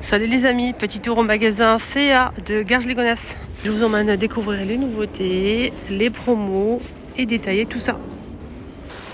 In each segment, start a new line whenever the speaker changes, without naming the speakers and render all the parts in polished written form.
Salut les amis, petit tour au magasin CA de Garges-les-Gonesse. Je vous emmène à découvrir les nouveautés, les promos et détailler tout ça.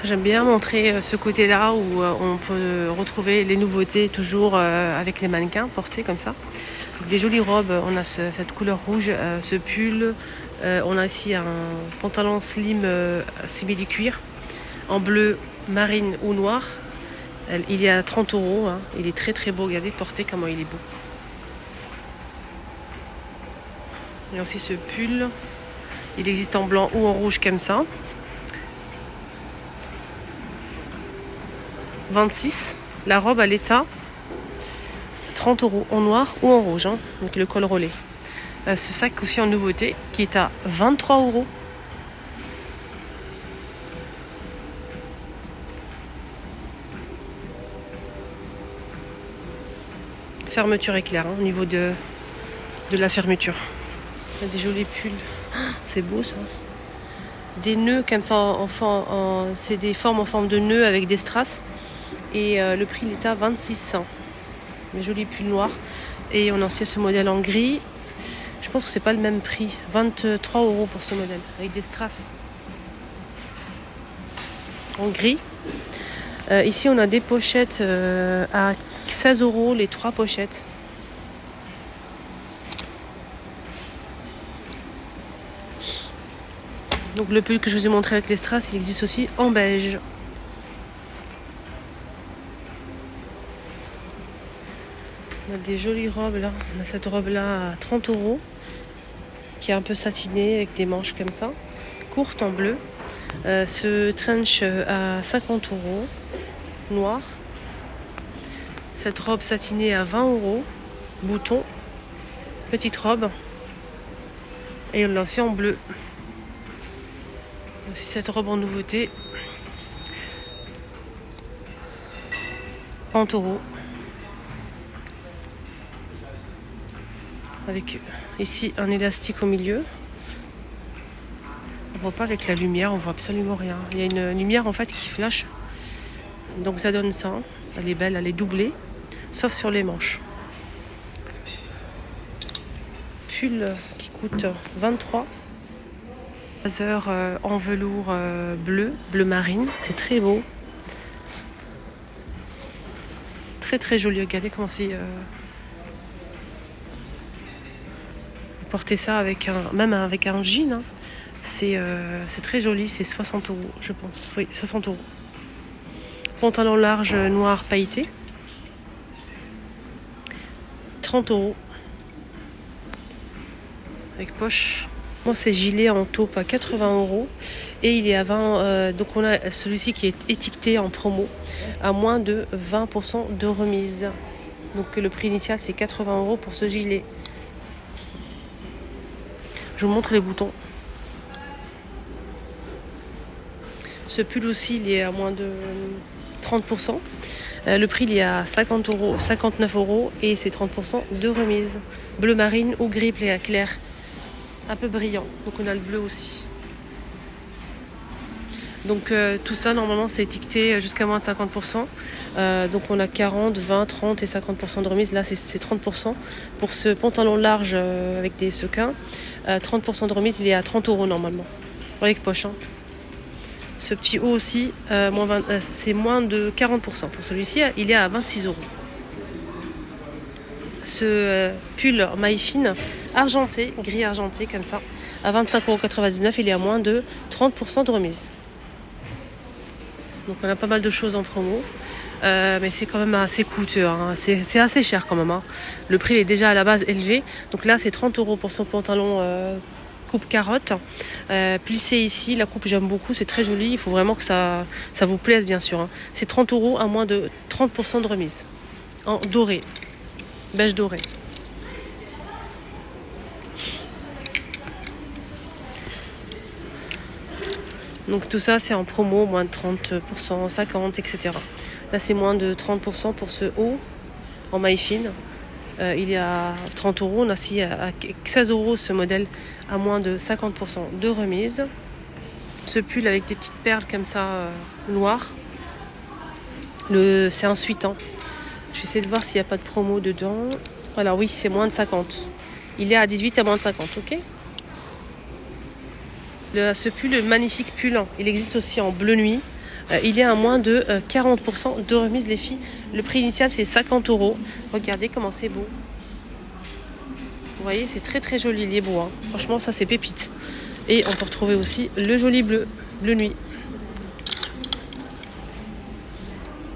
J'aime bien montrer ce côté-là où on peut retrouver les nouveautés toujours avec les mannequins portés comme ça. Donc, des jolies robes, on a cette couleur rouge, ce pull. On a ici un pantalon slim simili-cuir en bleu, marine ou noir. Il est à 30 €, hein. Il est très très beau, regardez, porté comment il est beau. Il y a aussi ce pull, il existe en blanc ou en rouge comme ça. 26, la robe à l'état, 30 € en noir ou en rouge, hein. Donc le col roulé. Ce sac aussi en nouveauté qui est à 23 €. Fermeture éclair, hein, au niveau de la fermeture. Il y a des jolis pulls. Oh, c'est beau ça. Des nœuds comme ça, c'est des formes en forme de nœuds avec des strass. Et le prix il est à 26 €. Des jolis pulls noirs. Et on a aussi ce modèle en gris. Je pense que c'est pas le même prix. 23 € pour ce modèle, avec des strass. En gris. Ici on a des pochettes à 16 € les 3 pochettes. Donc le pull que je vous ai montré avec les strass, il existe aussi en beige. On a des jolies robes là. On a cette robe là à 30 € qui est un peu satinée avec des manches comme ça, courte en bleu. Ce trench à 50 €, noir. Cette robe satinée à 20 €, bouton, petite robe. Et on l'a aussi en bleu. Aussi cette robe en nouveauté, 30 €. Avec ici un élastique au milieu. On voit pas avec la lumière, on voit absolument rien. Il y a une lumière en fait qui flash. Donc ça donne ça. Elle est belle, elle est doublée, sauf sur les manches. Pull qui coûte 23 €. Blazer en velours bleu marine. C'est très beau. Très très joli. Regardez comment c'est. Vous portez ça même avec un jean. Hein. C'est très joli. C'est 60 €, je pense. Oui, 60 €. Pantalon large noir pailleté. 30 €. Avec poche. Moi, c'est gilet en taupe à 80 € et il est à 20. Donc on a celui-ci qui est étiqueté en promo à moins de 20% de remise. Donc le prix initial c'est 80 € pour ce gilet. Je vous montre les boutons. Ce pull aussi il est à moins de 30%. Le prix il est à 50 €, 59 € et c'est 30% de remise. Bleu marine ou gris clair. Un peu brillant, donc on a le bleu aussi. Donc tout ça normalement c'est étiqueté jusqu'à moins de 50%. Donc on a 40, 20, 30 et 50% de remise. Là c'est 30%. Pour ce pantalon large avec des sequins, 30% de remise, il est à 30 € normalement. Avec poche. Hein. Ce petit haut aussi, c'est moins de 40%. Pour celui-ci, il est à 26 €. Ce pull maille fine argenté, gris argenté comme ça, à 25,99 €, il est à moins de 30% de remise. Donc on a pas mal de choses en promo, mais c'est quand même assez coûteux, hein. C'est assez cher quand même. Hein. Le prix est déjà à la base élevé, donc là c'est 30 € pour son pantalon coupe carotte, plissé ici, la coupe j'aime beaucoup, c'est très joli, il faut vraiment que ça vous plaise bien sûr. Hein. C'est 30 € à moins de 30% de remise, en doré. Beige doré. Donc tout ça c'est en promo, moins de 30%, 50%, etc. Là c'est moins de 30% pour ce haut en maille fine. Il est à 30 €. On a aussi à 16 € ce modèle à moins de 50% de remise. Ce pull avec des petites perles comme ça noires. C'est un suitant. Je vais essayer de voir s'il n'y a pas de promo dedans. Voilà, oui, c'est moins de 50. Il est à 18 à moins de 50, ok. Ce pull, le magnifique pull, il existe aussi en bleu nuit. Il est à moins de 40% de remise, les filles. Le prix initial, c'est 50 €. Regardez comment c'est beau. Vous voyez, c'est très très joli, il est beau. Hein. Franchement, ça, c'est pépite. Et on peut retrouver aussi le joli bleu nuit.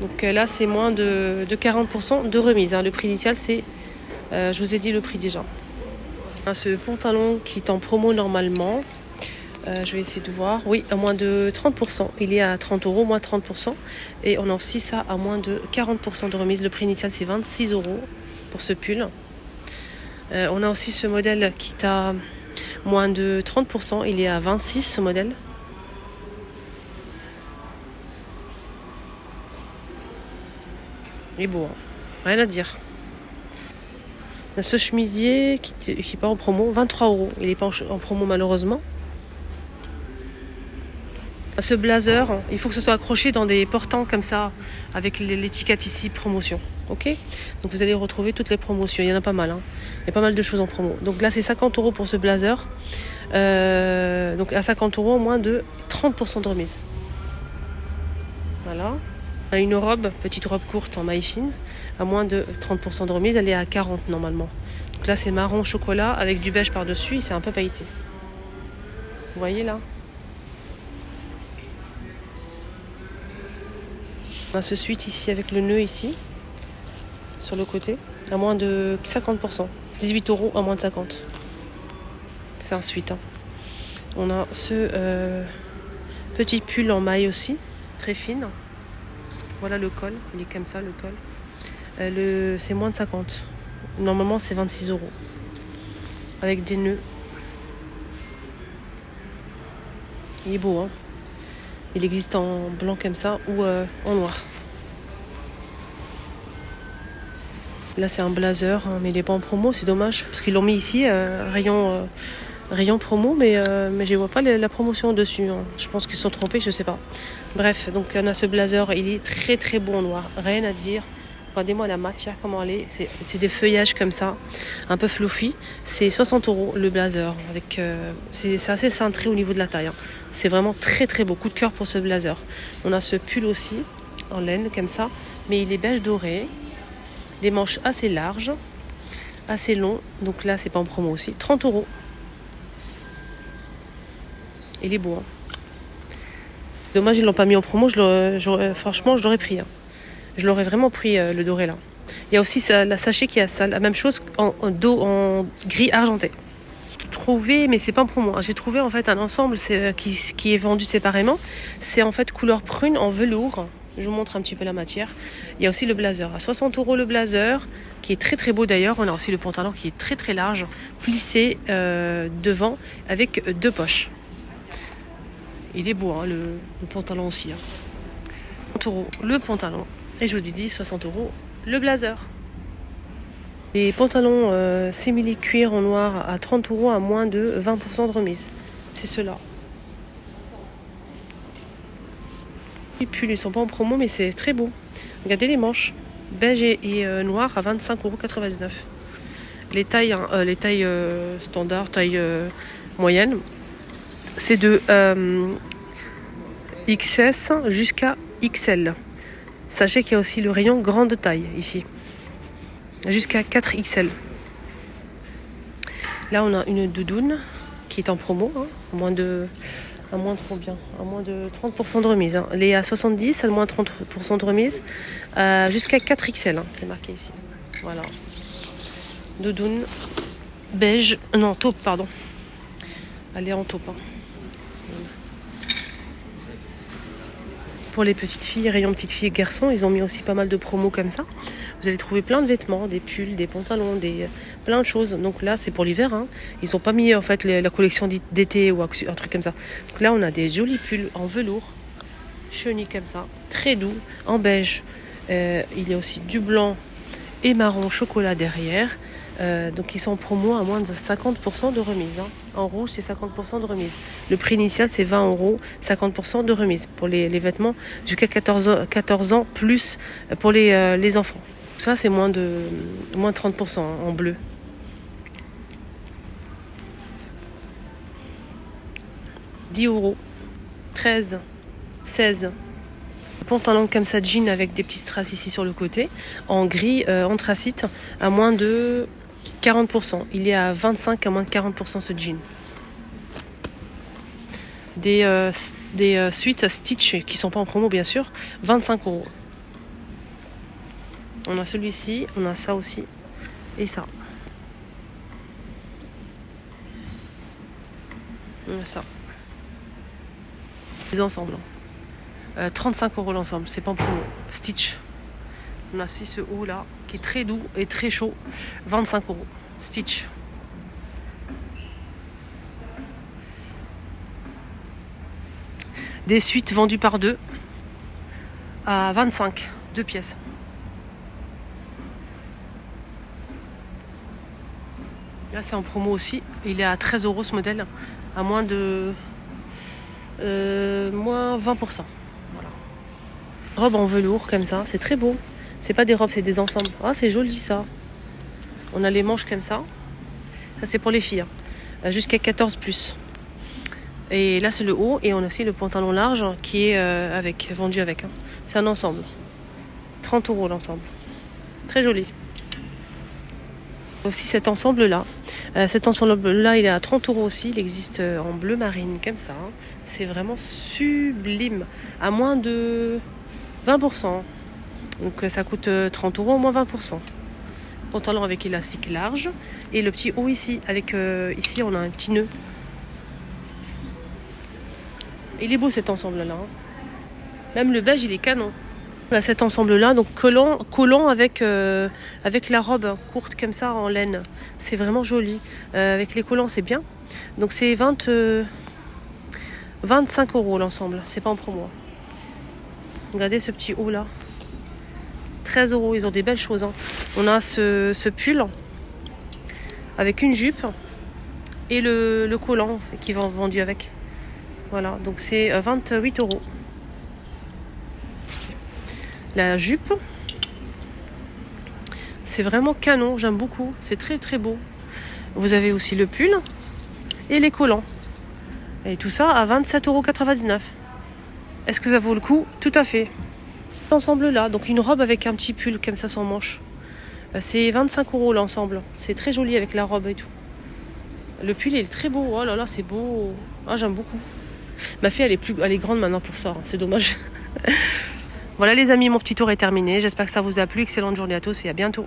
Donc là, c'est moins de 40% de remise. Hein. Le prix initial, c'est... je vous ai dit le prix déjà. Ce pantalon qui est en promo normalement, je vais essayer de voir. Oui, à moins de 30%. Il est à 30 €, moins 30%. Et on a aussi ça à moins de 40% de remise. Le prix initial, c'est 26 € pour ce pull. On a aussi ce modèle qui est à moins de 30%. Il est à 26 ce modèle. Il est beau, hein. Rien à dire. On a ce chemisier qui n'est pas en promo, 23 €. Il n'est pas en promo malheureusement. Ce blazer, il faut que ce soit accroché dans des portants comme ça, avec l'étiquette ici, promotion. Ok. Donc vous allez retrouver toutes les promotions. Il y en a pas mal. Hein. Il y a pas mal de choses en promo. Donc là, c'est 50 € pour ce blazer. Donc à 50 €, moins de 30% de remise. Voilà. On a une robe, petite robe courte en maille fine, à moins de 30% de remise. Elle est à 40 normalement. Donc là, c'est marron chocolat avec du beige par-dessus et c'est un peu pailleté. Vous voyez là? On a ce sweat ici avec le nœud ici, sur le côté, à moins de 50%. 18 € à moins de 50. C'est un sweat. Hein. On a ce petit pull en maille aussi, très fine. Voilà le col, il est comme ça le col. C'est moins de 50. Normalement c'est 26 €. Avec des nœuds. Il est beau, hein. Il existe en blanc comme ça ou en noir. Là c'est un blazer, hein, mais il n'est pas en promo, c'est dommage. Parce qu'ils l'ont mis ici, rayon promo, mais je ne vois pas la promotion dessus. Hein. Je pense qu'ils se sont trompés, je ne sais pas. Bref, donc on a ce blazer, il est très très beau en noir. Rien à dire. Regardez-moi la matière, comment elle est. C'est des feuillages comme ça, un peu fluffy. C'est 60 € le blazer. C'est assez cintré au niveau de la taille. Hein. C'est vraiment très très beau. Coup de cœur pour ce blazer. On a ce pull aussi, en laine comme ça. Mais il est beige doré. Les manches assez larges, assez longs. Donc là, c'est pas en promo aussi. 30 €. Il est beau. Hein. Dommage, ils l'ont pas mis en promo. Franchement, je l'aurais pris. Hein. Je l'aurais vraiment pris, le doré là. Il y a aussi la sachet qui a ça, la même chose en gris argenté. Trouvé, mais c'est pas en promo. J'ai trouvé en fait un ensemble qui est vendu séparément. C'est en fait couleur prune en velours. Je vous montre un petit peu la matière. Il y a aussi le blazer. À 60 € le blazer, qui est très très beau d'ailleurs. On a aussi le pantalon qui est très très large, plissé devant avec 2 poches. Il est beau, hein, le pantalon aussi. Hein. 60 € le pantalon. Et je vous dis 60 € le blazer. Les pantalons simili cuir en noir à 30 € à moins de 20% de remise. C'est ceux-là. Les pulls, ils sont pas en promo, mais c'est très beau. Regardez les manches. Beige et noir à 25,99 €. Les tailles, standard, taille moyenne, c'est de XS jusqu'à XL. Sachez qu'il y a aussi le rayon grande taille ici, jusqu'à 4XL. Là, on a une doudoune qui est en promo, hein, à moins de combien ? À moins de 30% de remise. Hein. Elle est à 70, à moins 30% de remise, jusqu'à 4XL. Hein, c'est marqué ici. Voilà. Doudoune beige, non taupe, pardon. Elle est en taupe. Hein. Pour les petites filles, rayon petites filles et garçons, ils ont mis aussi pas mal de promos comme ça. Vous allez trouver plein de vêtements, des pulls, des pantalons, plein de choses. Donc là, c'est pour l'hiver. Hein. Ils n'ont pas mis en fait la collection d'été ou un truc comme ça. Donc là, on a des jolis pulls en velours, chenilles comme ça, très doux, en beige. Il y a aussi du blanc et marron chocolat derrière. Donc ils sont en promo à moins de 50% de remise. Hein. En rouge, c'est 50% de remise. Le prix initial, c'est 20 €, 50% de remise pour les vêtements jusqu'à 14 ans plus pour les enfants. Donc ça, c'est moins 30% en bleu. €10, 13, 16. Pantalon comme ça, jean avec des petits strass ici sur le côté, en gris anthracite, à moins de 40%. Il est à 25 à moins de 40% ce jean. Des suites Stitch qui sont pas en promo bien sûr, 25€. On a celui-ci, on a ça aussi et ça. On a ça. Les ensembles. 35€ l'ensemble, c'est pas en promo. Stitch. On a aussi ce haut là qui est très doux et très chaud, 25€. Stitch. Des suites vendues par deux à 25, 2 pièces. Là c'est en promo aussi, il est à 13€ ce modèle, à moins de moins 20%. Voilà. Robe en velours comme ça, c'est très beau. C'est pas des robes, c'est des ensembles. Ah c'est joli ça. On a les manches comme ça. Ça c'est pour les filles, hein. Jusqu'à 14+. Et là c'est le haut et on a aussi le pantalon large qui est vendu avec. Hein. C'est un ensemble. 30€ l'ensemble. Très joli. Aussi cet ensemble là. Cet ensemble là il est à 30€ aussi. Il existe en bleu marine comme ça. Hein. C'est vraiment sublime. À moins de 20%. Donc ça coûte 30€, au moins 20%. Pantalon avec élastique large. Et le petit haut ici. Avec ici on a un petit nœud. Il est beau cet ensemble-là. Hein. Même le beige, il est canon. On a cet ensemble-là, donc collant avec la robe courte comme ça en laine. C'est vraiment joli. Avec les collants, c'est bien. Donc c'est 25€ l'ensemble. C'est pas en promo. Regardez ce petit haut là. 13€. Ils ont des belles choses. Hein. On a ce pull avec une jupe et le collant qui va vendu avec. Voilà, donc c'est 28€. La jupe, c'est vraiment canon, j'aime beaucoup. C'est très très beau. Vous avez aussi le pull et les collants. Et tout ça à 27,99€. Est-ce que ça vaut le coup? Tout à fait. L'ensemble là, donc une robe avec un petit pull comme ça sans manche. C'est 25€ l'ensemble. C'est très joli avec la robe et tout. Le pull il est très beau. Oh là là, c'est beau. Ah, j'aime beaucoup. Ma fille elle est grande maintenant pour ça, c'est dommage. Voilà les amis, mon petit tour est terminé. J'espère que ça vous a plu. Excellente journée à tous et à bientôt.